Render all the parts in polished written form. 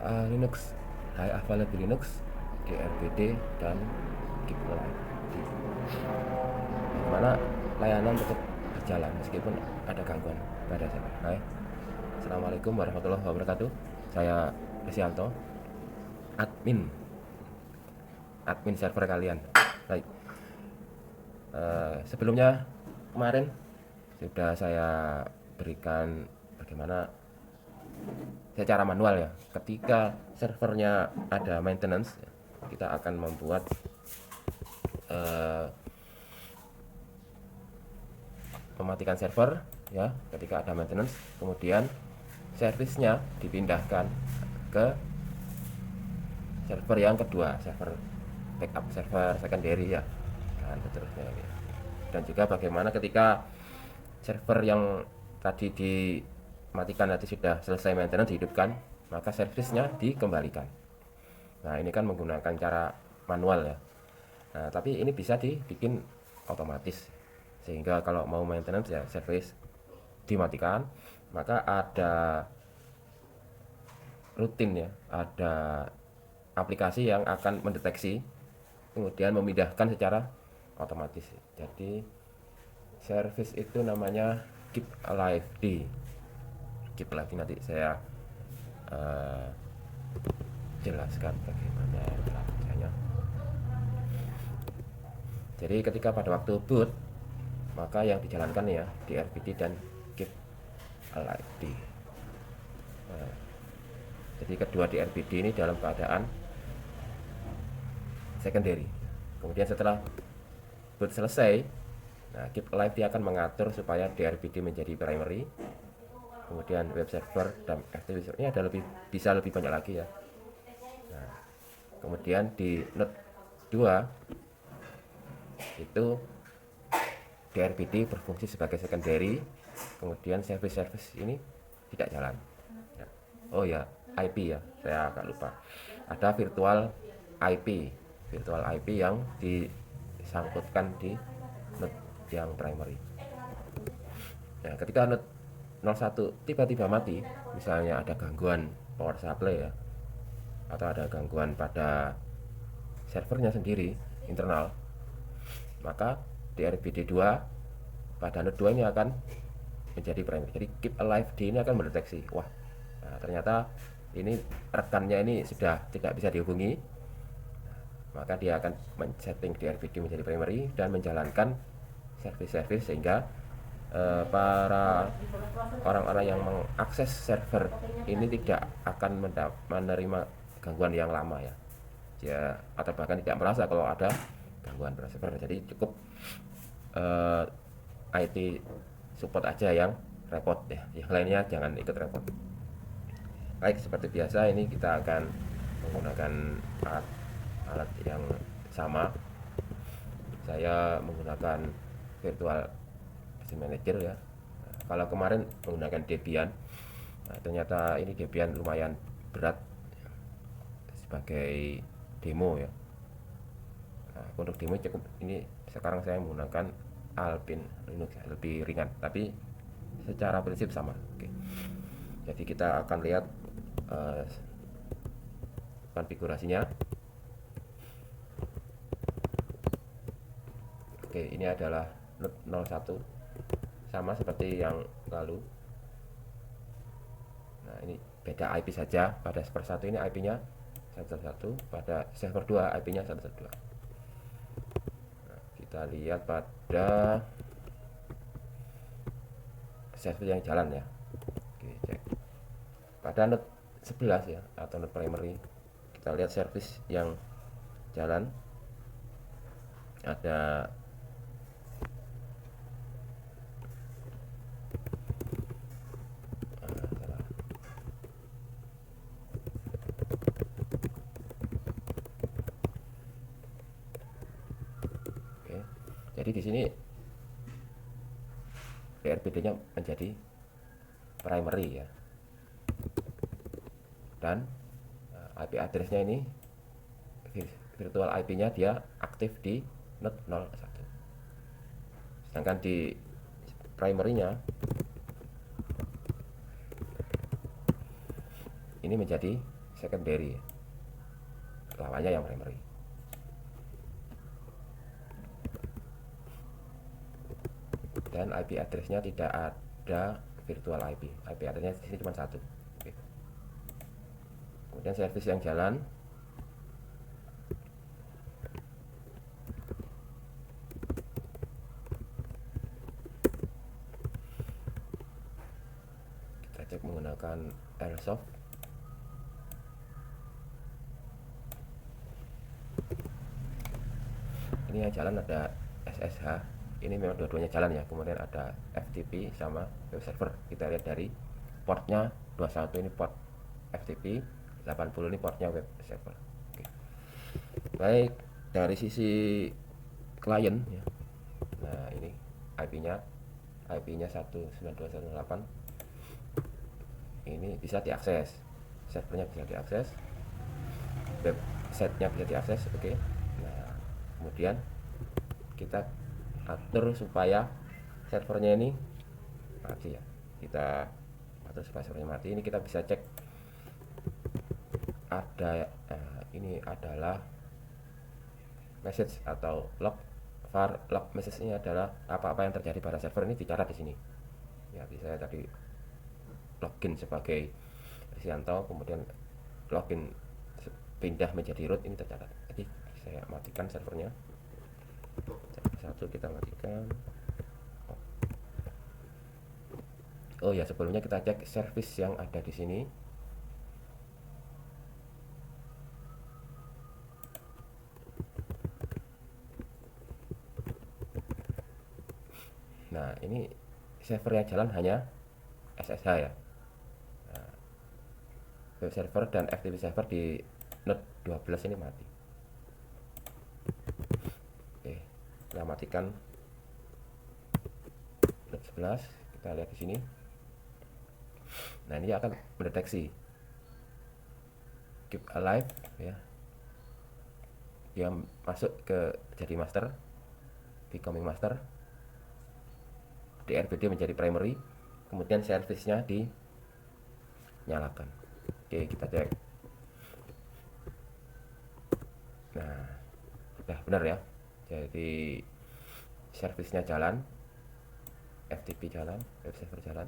Linux, High Availability Linux, DRBD, dan GitLab, di mana layanan tetap berjalan meskipun ada gangguan pada server. Hai, Assalamualaikum warahmatullahi wabarakatuh. Saya Resianto, admin admin server kalian. Baik, sebelumnya kemarin sudah saya berikan bagaimana secara manual ya, ketika servernya ada maintenance, kita akan membuat mematikan server ya ketika ada maintenance, kemudian servisnya dipindahkan ke server yang kedua, server backup, server secondary ya, dan seterusnya. Dan juga bagaimana ketika server yang tadi dimatikan nanti sudah selesai maintenance, dihidupkan, maka servisnya dikembalikan. Nah, ini kan menggunakan cara manual ya. Nah, tapi ini bisa dibikin otomatis, sehingga kalau mau maintenance ya service dimatikan, maka ada rutin ya, ada aplikasi yang akan mendeteksi kemudian memindahkan secara otomatis. Jadi service itu namanya Keep Alive D. Keep Alive D nanti saya jelaskan bagaimana caranya. Jadi ketika pada waktu boot, maka yang dijalankan ya DRBD dan Keep Alive D. Nah, jadi kedua DRBD ini dalam keadaan secondary. Kemudian setelah boot selesai, nah Keep Alive D akan mengatur supaya DRBD menjadi primary. Kemudian web server dan FTP ini ada bisa lebih banyak lagi ya. Nah, kemudian di node 2 itu DRBD berfungsi sebagai secondary, kemudian service ini tidak jalan ya. Oh ya, IP ya, saya agak lupa, ada virtual IP yang disangkutkan di node yang primary. Nah, ketika node 01 tiba-tiba mati, misalnya ada gangguan power supply ya, atau ada gangguan pada servernya sendiri internal, maka DRBD 2 pada node 2 ini akan menjadi primary. Jadi Keep Alive D ini akan mendeteksi, wah, nah, ternyata ini rekannya ini sudah tidak bisa dihubungi, maka dia akan men-setting DRBD menjadi primary dan menjalankan service sehingga para orang-orang yang mengakses server ini tidak akan menerima gangguan yang lama ya, atau bahkan tidak merasa kalau ada gangguan pada server. Jadi cukup IT support aja yang repot ya, yang lainnya jangan ikut repot. Baik, seperti biasa ini kita akan menggunakan alat yang sama. Saya menggunakan virtual manager ya. Nah, kalau kemarin menggunakan Debian, nah, ternyata ini Debian lumayan berat sebagai demo ya. Nah, untuk demo cukup ini, sekarang saya menggunakan Alpine Linux ya, lebih ringan, tapi secara prinsip sama. Oke. Jadi kita akan lihat konfigurasinya. Oke, ini adalah node 01, sama seperti yang lalu. Nah, ini beda IP saja. Pada server 1 ini IP-nya 112, pada server 2 IP-nya 112. Nah, kita lihat pada server yang jalan ya. Oke, cek. Pada node 11 ya, atau node primary, kita lihat service yang jalan ada jadi di sini DRBD-nya menjadi primary ya, dan IP address-nya ini virtual IP-nya dia aktif di node 01. Sedangkan di primary-nya ini menjadi secondary, lawannya yang primary. Dan IP address-nya tidak ada virtual IP address-nya di sini cuma satu. Oke. Kemudian service yang jalan, kita cek menggunakan Airsoft. Ini yang jalan ada SSH, ini memang dua-duanya jalan ya. Kemudian ada FTP sama web server. Kita lihat dari portnya 21 ini port FTP, 80 ini portnya web server. Oke. Baik, dari sisi klien ya. Nah, ini IP-nya 192.168. Ini bisa diakses, servernya bisa diakses, website-nya bisa diakses. Oke. Nah, kemudian kita atur supaya servernya ini mati ya. Kita atur supaya servernya mati. Ini kita bisa cek ada ini adalah message atau log. Var log message ini adalah apa-apa yang terjadi pada server ini dicatat di sini. Ya, bisa tadi login sebagai Risyanto, kemudian login pindah menjadi root, ini tercatat. Jadi saya matikan servernya. Satu kita matikan. Oh ya, sebelumnya kita cek service yang ada di sini. Nah, ini server yang jalan hanya SSH ya. Nah, web server dan FTP server di node 12 ini mati. Oke, kita matikan node 11. Kita lihat di sini. Nah, ini akan mendeteksi keep alive ya. Dia masuk ke jadi master, becoming master. DRBD menjadi primary, kemudian service-nya dinyalakan. Oke, kita cek. Nah, udah benar ya. Jadi service-nya jalan, FTP jalan, web server jalan.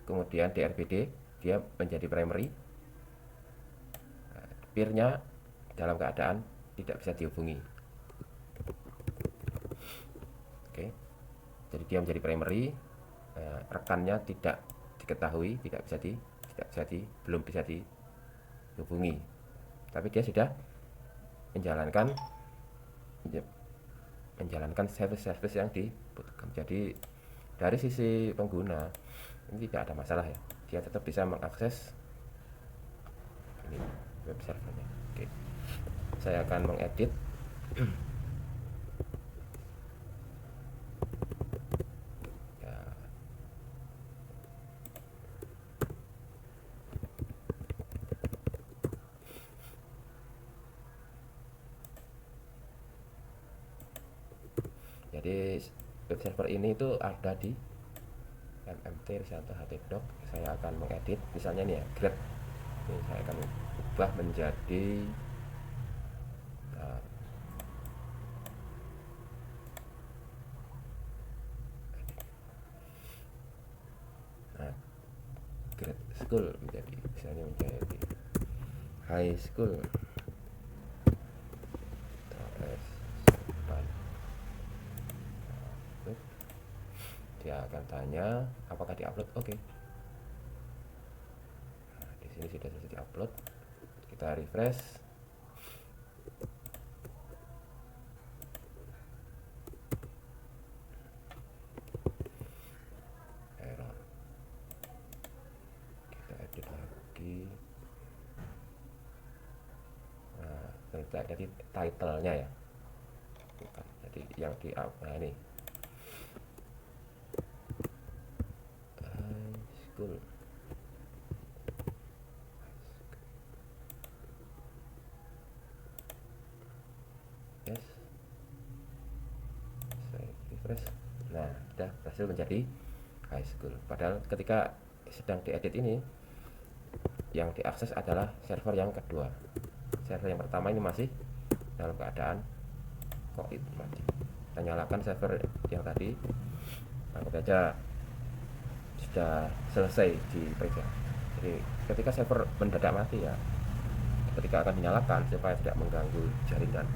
Kemudian DRBD dia menjadi primary. Peer-nya dalam keadaan tidak bisa dihubungi. Oke. Jadi dia menjadi primary, rekannya tidak diketahui, belum bisa dihubungi. Tapi dia sudah menjalankan service yang dibutuhkan. Jadi dari sisi pengguna ini tidak ada masalah ya. Dia tetap bisa mengakses ini web servernya. Oke. Saya akan mengedit. Jadi web server ini itu ada di MMT Risyanto htdoc. Saya akan mengedit, misalnya nih ya, grade. Ini saya akan ubah menjadi grade school menjadi, misalnya menjadi high school. Dia akan tanya apakah diupload. Oke. Nah, di sini sudah selesai diupload. Kita refresh. Error. Kita edit lagi. Nah, jadi title-nya ya. Bukan. Jadi yang di ini school. Yes. Saya refresh. Nah, sudah berhasil menjadi high school. Padahal ketika sedang diedit ini yang diakses adalah server yang kedua. Server yang pertama ini masih dalam keadaan COVID mati. Kita nyalakan server yang tadi, anggap saja sudah selesai diperiksa. Jadi ketika server mendadak mati ya, ketika akan dinyalakan supaya tidak mengganggu jaringan,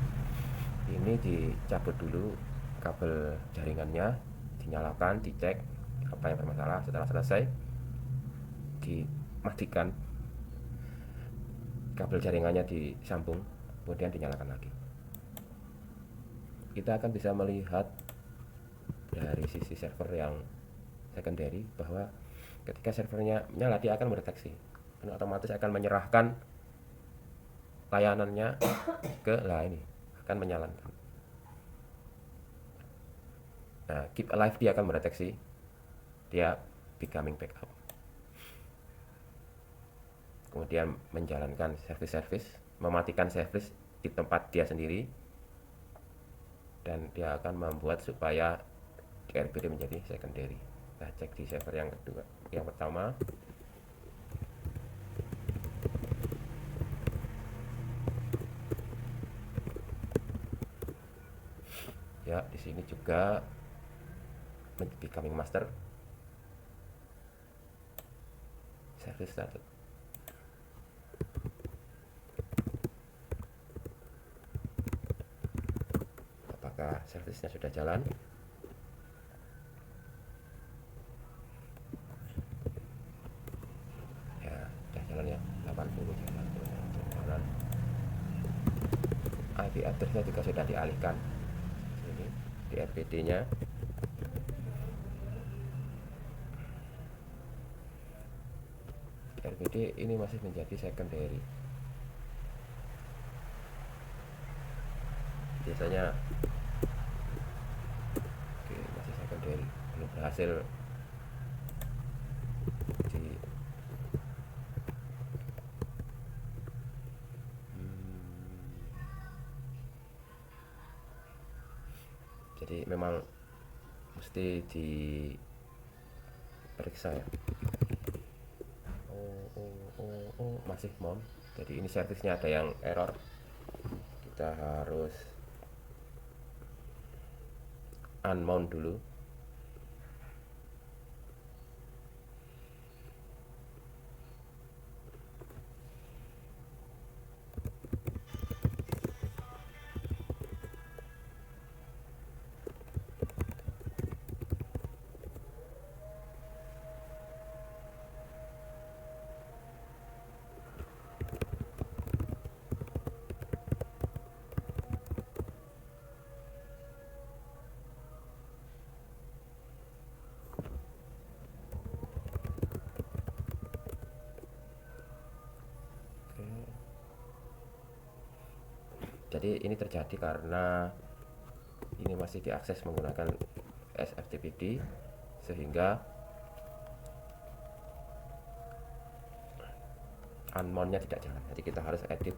ini dicabut dulu kabel jaringannya, dinyalakan, dicek apa yang bermasalah. Setelah selesai, dimatikan kabel jaringannya, disambung, kemudian dinyalakan lagi. Kita akan bisa melihat dari sisi server yang secondary bahwa ketika servernya menyala, dia akan mendeteksi dan otomatis akan menyerahkan layanannya ke ini akan menyalankan. Nah, keep alive dia akan mendeteksi, dia becoming backup, kemudian menjalankan service, mematikan service di tempat dia sendiri, dan dia akan membuat supaya DRPD menjadi secondary. Kita cek di server yang kedua, yang pertama. Ya, di sini juga becoming master, service started. Apakah servisnya sudah jalan? Ya, sudah jalan ya, 80 jalan. IP address-nya juga sudah dialihkan. Ini di RPD-nya. RPD ini masih menjadi secondary. Biasanya oke, masih secondary, belum berhasil di jadi memang mesti diperiksa ya. Masih mount, jadi ini servisnya ada yang error, kita harus unmount dulu. Jadi ini terjadi karena ini masih diakses menggunakan SFTPD, sehingga unmount-nya tidak jalan. Jadi kita harus edit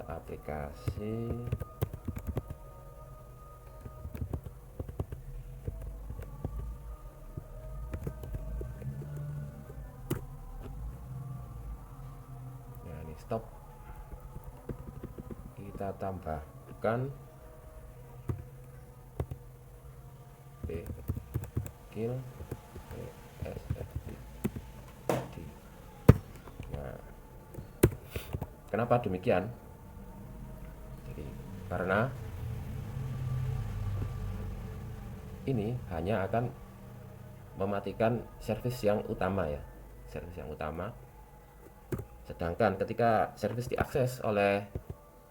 aplikasi. Nah, ini stop. Kita tambahkan kill SFTPD. Nah, kenapa demikian? Jadi karena ini hanya akan mematikan service yang utama ya, service yang utama. Sedangkan ketika service diakses oleh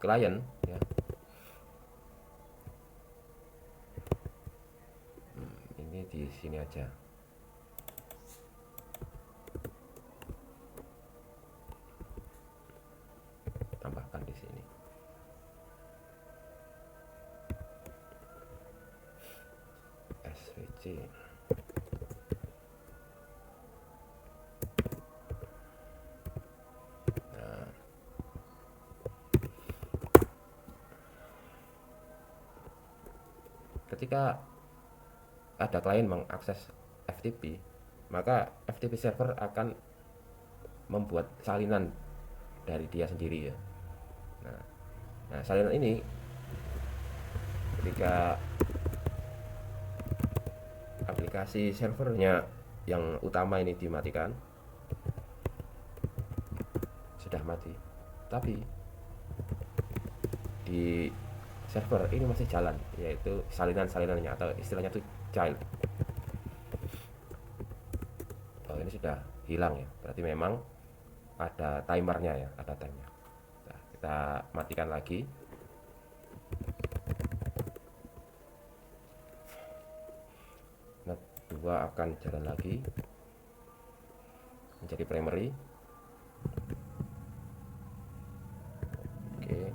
klien ya, ini di sini aja. Tambahkan di sini. SVC. Nah, ketika ada klien mengakses FTP, maka FTP server akan membuat salinan dari dia sendiri ya. Nah, salinan ini ketika aplikasi servernya yang utama ini dimatikan, sudah mati. Tapi di server ini masih jalan, yaitu salinan-salinannya atau istilahnya itu child. Oh, ini sudah hilang ya, berarti memang ada timernya ya, ada timernya. Nah, kita matikan lagi. Nah, 2 akan jalan lagi menjadi primary. Oke.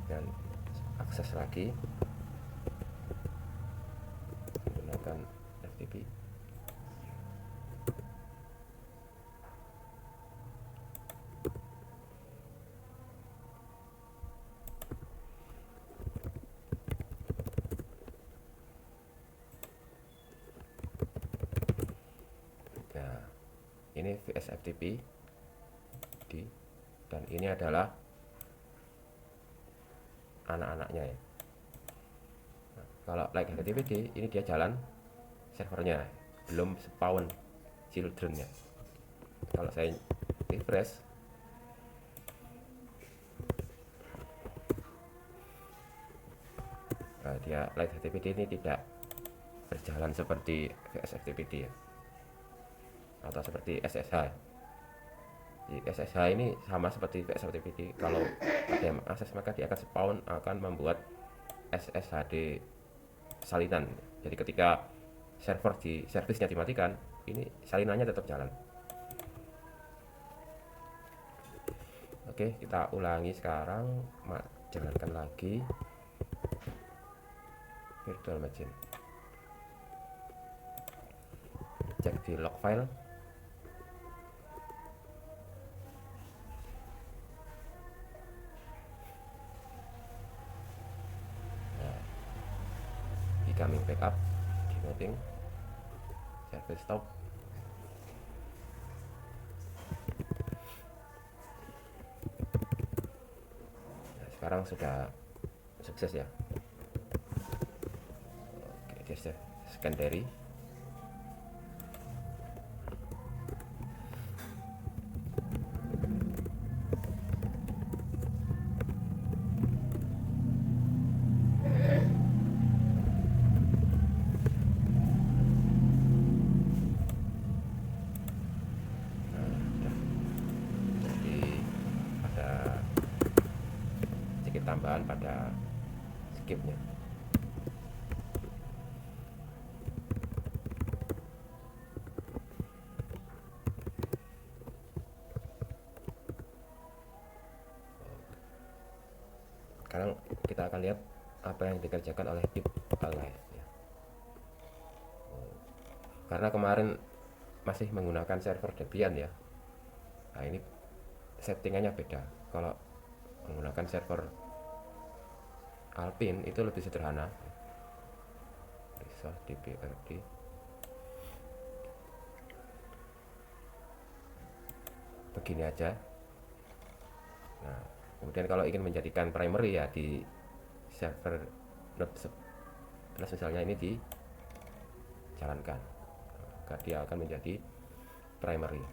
Dan akses lagi menggunakan FTP. Nah, ini VS FTP dan ini adalah anak-anaknya ya. Nah, kalau like HTTPD ini dia jalan servernya, belum spawn childrennya. Kalau saya refresh, nah, dia like HTTPD ini tidak berjalan seperti VSFTPD ya, atau seperti SSH. Di SSH ini sama seperti VSFTPD. Kalau ada yang akses maka dia akan spawn, akan membuat SSHD salinan. Jadi ketika server di servisnya dimatikan, ini salinannya tetap jalan. Oke, kita ulangi sekarang, jalankan lagi virtual machine. Cek di log file. Incoming backup, demoting, service stop. Nah, sekarang sudah sukses ya. Oke, dia sudah secondary. Tambahan pada skipnya. Sekarang kita akan lihat apa yang dikerjakan oleh Keep Alive ya. Karena kemarin masih menggunakan server Debian ya. Nah, ini settingannya beda. Kalau menggunakan server Alpine itu lebih sederhana. Resource dbrd. Begini aja. Nah, kemudian kalau ingin menjadikan primary ya di server Node 11 misalnya ini dijalankan, maka dia akan menjadi primary.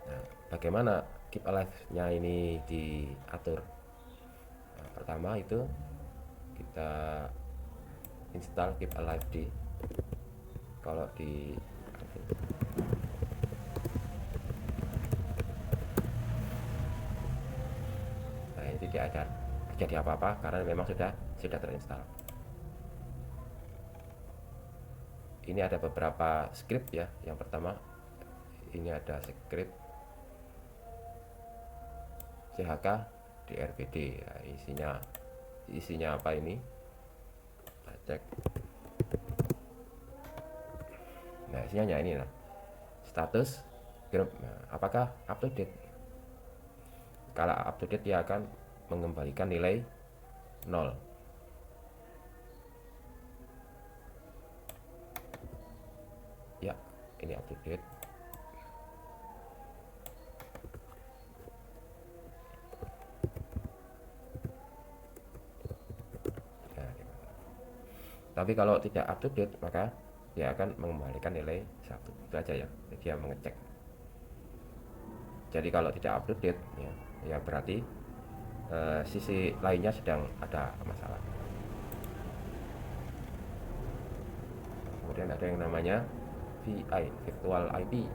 Nah, bagaimana Keep Alive-nya ini diatur? Nah, pertama itu kita install Keep Alive di, kalau di nah ini tidak ada terjadi apa-apa karena memang sudah terinstall. Ini ada beberapa script ya. Yang pertama ini ada script CHK DRBD ya, isinya apa ini, kita cek. Nah, isinya ini lah, status grup. Nah, apakah up to date? Kalau up to date dia akan mengembalikan nilai 0. Ya, ini up to date. Tapi kalau tidak up to date, maka dia akan mengembalikan nilai 1. Itu aja ya, dia mengecek. Jadi kalau tidak up to date ya berarti sisi lainnya sedang ada masalah. Kemudian ada yang namanya VI, virtual IP.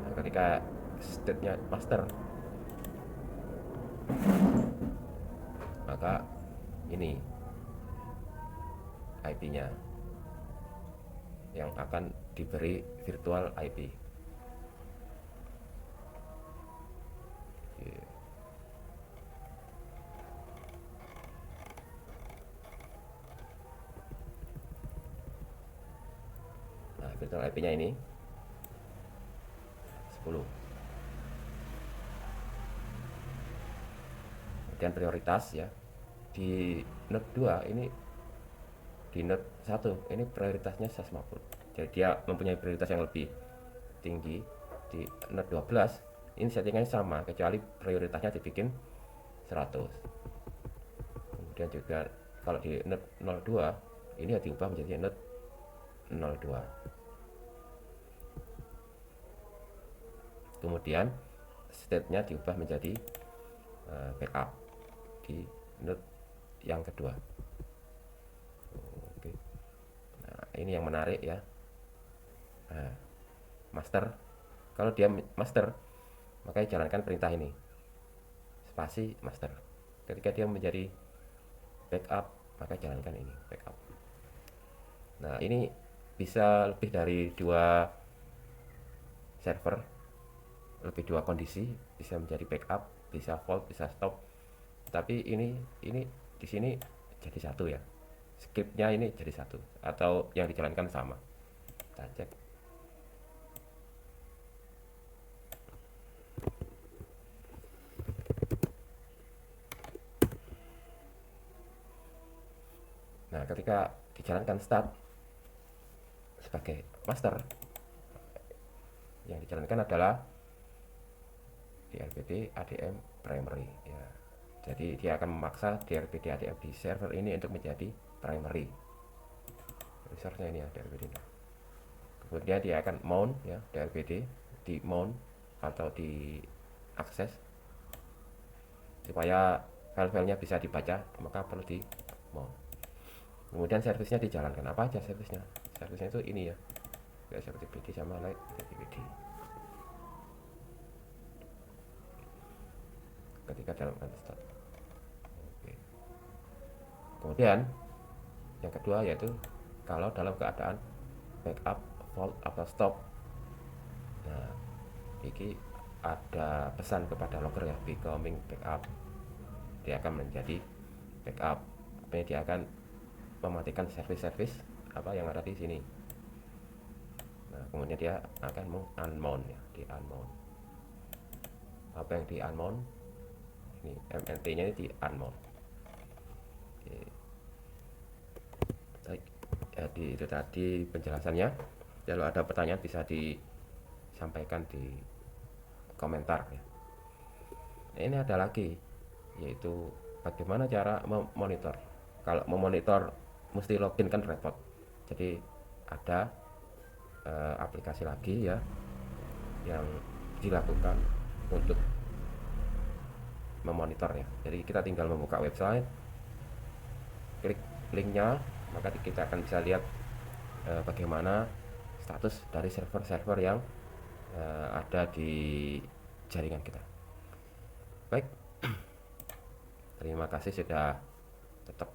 Nah, ketika state-nya master, maka ini IP-nya yang akan diberi virtual IP. Nah, virtual IP-nya ini 10. Kemudian prioritas ya. Di node 2 ini, di node 1 ini prioritasnya 150. Jadi dia mempunyai prioritas yang lebih tinggi. Di node 12 ini settingannya sama, kecuali prioritasnya dibikin 100. Kemudian juga kalau di node 02 ini diubah menjadi node 02. Kemudian state-nya diubah menjadi backup di node yang kedua. Oke. Nah, ini yang menarik ya. Nah, master, kalau dia master, maka jalankan perintah ini, spasi master. Ketika dia menjadi backup, maka jalankan ini backup. Nah, ini bisa lebih dari 2 server, lebih 2 kondisi, bisa menjadi backup, bisa fault, bisa stop. Tapi ini di sini jadi 1 ya. Scriptnya ini jadi 1 atau yang dijalankan sama. Kita cek. Nah, ketika dijalankan start sebagai master, yang dijalankan adalah DRPD ADM primary ya. Jadi dia akan memaksa DRPD ADM di server ini untuk menjadi primary. Resource-nya ini ya, DRPD ini. Kemudian dia akan mount ya, DRPD di mount atau di akses supaya file-filenya bisa dibaca, maka perlu di mount. Kemudian servisnya dijalankan. Apa aja servisnya? Servisnya itu ini ya, seperti PD sama like PD. Ketika dalam start. Oke. Kemudian yang kedua yaitu kalau dalam keadaan backup, fault atau stop. Nah, ini ada pesan kepada logger ya, becoming backup. Dia akan menjadi backup. Kemudian dia akan mematikan service apa yang ada di sini. Nah, kemudian dia akan unmount ya, di unmount. Apa yang di unmount? Ini MNT-nya ini di unmount. Oke. Baik. Jadi itu tadi penjelasannya. Kalau ada pertanyaan bisa disampaikan di komentar ya. Ini ada lagi, yaitu bagaimana cara memonitor. Kalau memonitor mesti login kan repot. Jadi ada aplikasi lagi ya yang dilakukan untuk memonitor ya. Jadi kita tinggal membuka website, klik linknya, maka kita akan bisa lihat bagaimana status dari server-server yang ada di jaringan kita. Baik, terima kasih sudah tetap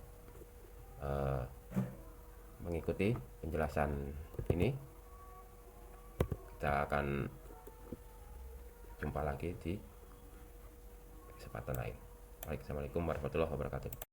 mengikuti penjelasan ini. Kita akan jumpa lagi di kesempatan lain. Baik, assalamualaikum warahmatullahi wabarakatuh.